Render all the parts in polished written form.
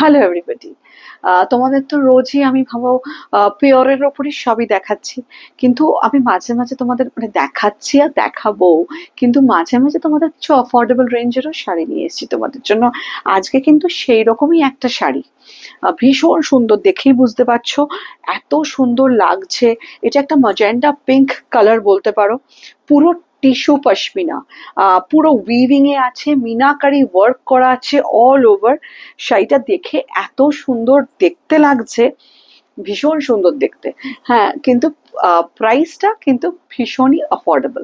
Hello everybody. তোমাদের তো রোজই আমি ভাবো পিওরের ওপরই সবই দেখাচ্ছি, কিন্তু আমি মাঝে মাঝে তোমাদের মানে দেখাচ্ছি আর দেখাবো, কিন্তু মাঝে মাঝে তোমাদের কিছু অফোর্ডেবল রেঞ্জেরও শাড়ি নিয়ে এসেছি তোমাদের জন্য। আজকে কিন্তু সেই রকমই একটা শাড়ি, ভীষণ সুন্দর, দেখেই বুঝতে পারছো এত সুন্দর লাগছে। এটা একটা ম্যাজেন্টা পিঙ্ক কালার বলতে পারো, পুরো টিস্যু পশমিনা, পুরো উইভিং এ আছে, মিনাকারি ওয়ার্ক করা আছে অল ওভার। শাড়িটা দেখে এত সুন্দর দেখতে লাগছে, ভীষণ সুন্দর দেখতে। হ্যাঁ, কিন্তু প্রাইসটা কিন্তু ভীষণই অফোর্ডেবল।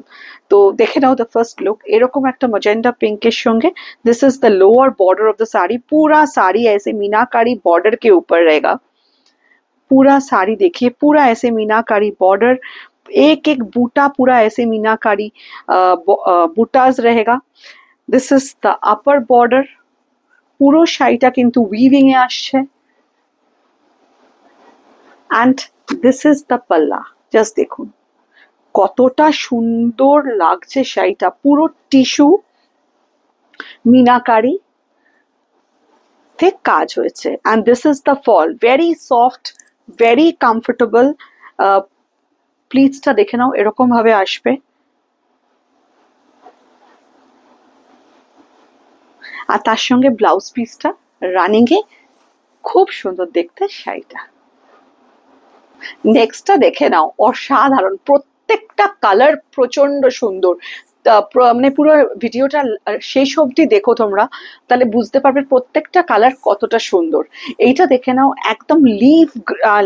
তো দেখে নাও দ্য ফার্স্ট লুক, এরকম একটা मजेंडा पिंकेর সঙ্গে this is the lower border of the sari. पूरा साड़ी ऐसे मीनाकारी बॉर्डर के ऊपर रहेगा। पूरा साड़ी देखिए, पूरा ऐसे मीनाकारी बॉर्डर, एक एक बूटा पूरा ऐसे मीनाकारी बूटाज रहेगा। This is the upper border. পুরো শাড়িটা কিন্তু উইভিং এ আসছে। অ্যান্ড দিস ইজ দ্য পাল্লা। জাস্ট দেখুন কতটা সুন্দর লাগছে শাড়িটা, পুরো টিস্যু মিনাকারি তে কাজ হয়েছে। And this is the fall, very soft, very comfortable. প্লিজটা দেখে নাও, এরকম ভাবে আসবে। আর তার সঙ্গে ব্লাউজ পিসটা রানিং এ, খুব সুন্দর দেখতে শাড়িটা। নেক্সটটা দেখে নাও, অসাধারণ, প্রত্যেকটা কালার প্রচন্ড সুন্দর। মানে পুরো ভিডিওটা শেষ অবধি দেখো তোমরা, তাহলে বুঝতে পারবে প্রত্যেকটা কালার কতটা সুন্দর। এইটা দেখে নাও, একদম लीव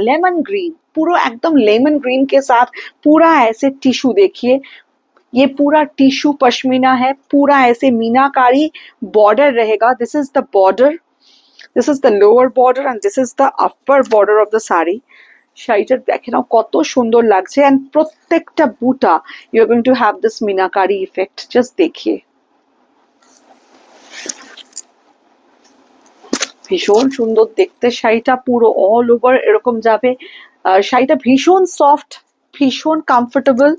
लेमन ग्रीन, पूरा एकदम लेमन ग्रीन के साथ पूरा ऐसे टिश्यू देखिए, ये पूरा टिश्यू पश्मीना है, पूरा ऐसे मीनाकारी बॉर्डर रहेगा। This is the border, this is the lower border and this is the upper border of the sari. শাড়িটা দেখে নাও কত সুন্দর লাগছে। অ্যান্ড প্রত্যেকটা বুটা you are going to have this meenakari effect. Just দেখিয়ে ভীষণ সুন্দর দেখতে শাড়িটা, পুরো অল ওভার এরকম যাবে। শাড়িটা ভীষণ সফট, ভীষণ comfortable.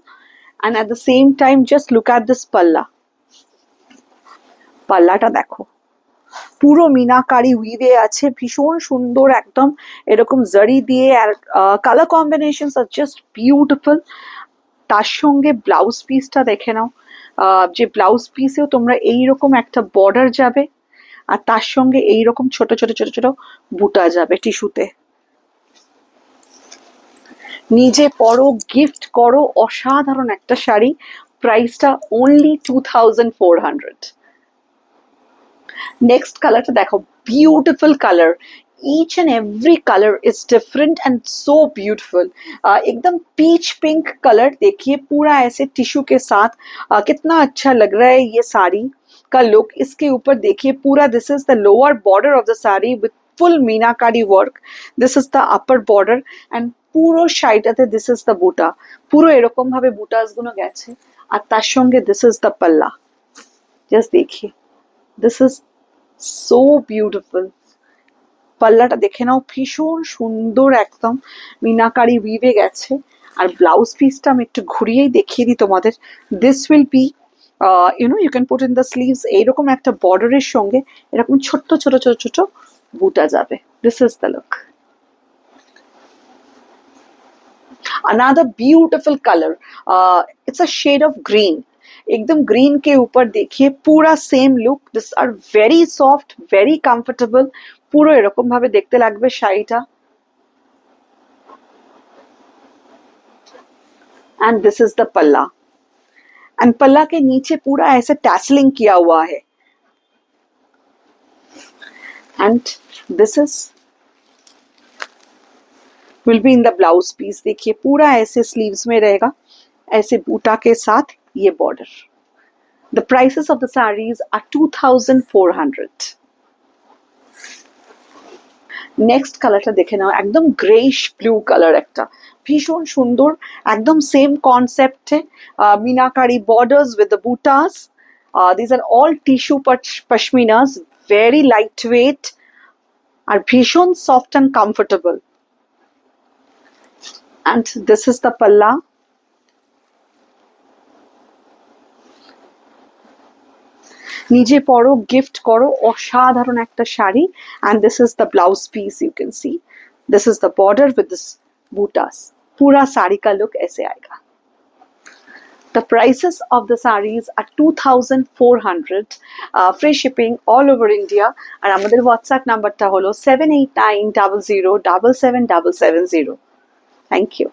And at the same time just look at this পাল্লা। পাল্লাটা দেখো, পুরো মিনাকারি উইভে আছে, ভীষণ সুন্দর একদম, এরকম জারি দিয়ে। আর কালার কম্বিনেশনস আর জাস্ট বিউটিফুল। তার সঙ্গে ব্লাউজ পিসটা দেখে নাও, যে ব্লাউজ পিসেও তোমরা এইরকম একটা বর্ডার যাবে, আর তার সঙ্গে এইরকম ছোট ছোট ছোট ছোট বুটা যাবে টিস্যুতে। নিজে পরো, গিফট করো, অসাধারণ একটা শাড়ি। প্রাইসটা অনলি 2400। নেক্সট কালারটা দেখো, beautiful colour. each and every color is different and so beautiful। एकदम पीच पिंक कलर देखिए, पूरा ऐसे टिश्यू के साथ कितना अच्छा लग रहा है ये साड़ी का लुक। इसके ऊपर देखिए पूरा, this is the lower border of the sari with full meenakari work. This is the upper border and পুরো শাড়িটাতে দিস ইজ দ্য বুটা, পুরো এরকম ভাবে বুটাস গুলো গেছে। আর তার সঙ্গে দিস ইজ দ্য পাল্লা। জাস্ট দেখিয়ে, দিস ইজ সো বিউটিফুল। পাল্লাটা দেখে নাও, ভীষণ সুন্দর, একদম মিনাকারি উইভে গেছে। আর ব্লাউজ পিসটা আমি একটু ঘুরিয়েই দেখিয়ে দিই তোমাদের। This will be you can put in the sleeves. এইরকম একটা বর্ডারের সঙ্গে এরকম ছোট্ট ছোট ছোট ছোট বুটা যাবে। This is the look. Another beautiful color, it's a shade of green। एकदम ग्रीन के ऊपर देखिए पूरा same look. This are very soft, very comfortable. পুরো এরকম ভাবে দেখতে লাগবে শাড়িটা। And this is the palla. And पल्ला के नीचे पूरा ऐसे टैसलिंग किया हुआ है। And this is will be in the blouse piece. देखिए पूरा ऐसे स्लीव्स में रहेगा, ऐसे बूटा के साथ ये border. The prices of the saris are 2400। Next কালারটা দেখে নাও, একদম গ্রেইশ ব্লু কালার একটা, ভীষণ সুন্দর, একদম সেম কনসেপ্টে, মিনাকারি বর্ডার্স উইথ দ্য বুটাস। This are all tissue pashminas, very light weight আর ভীষণ soft and comfortable. And this is the পাল্লা। নিজে পরো, গিফট করো, অসাধারণ একটা sari. And this is the blouse piece, you can see this is the border with this बूटास। पूरा साड़ी का लुक ऐसे आएगा। The prices of the sarees are 2400, free shipping all over India। আর আমাদের হোয়াটসঅ্যাপ নাম্বারটা হলো 7890077770। Thank you.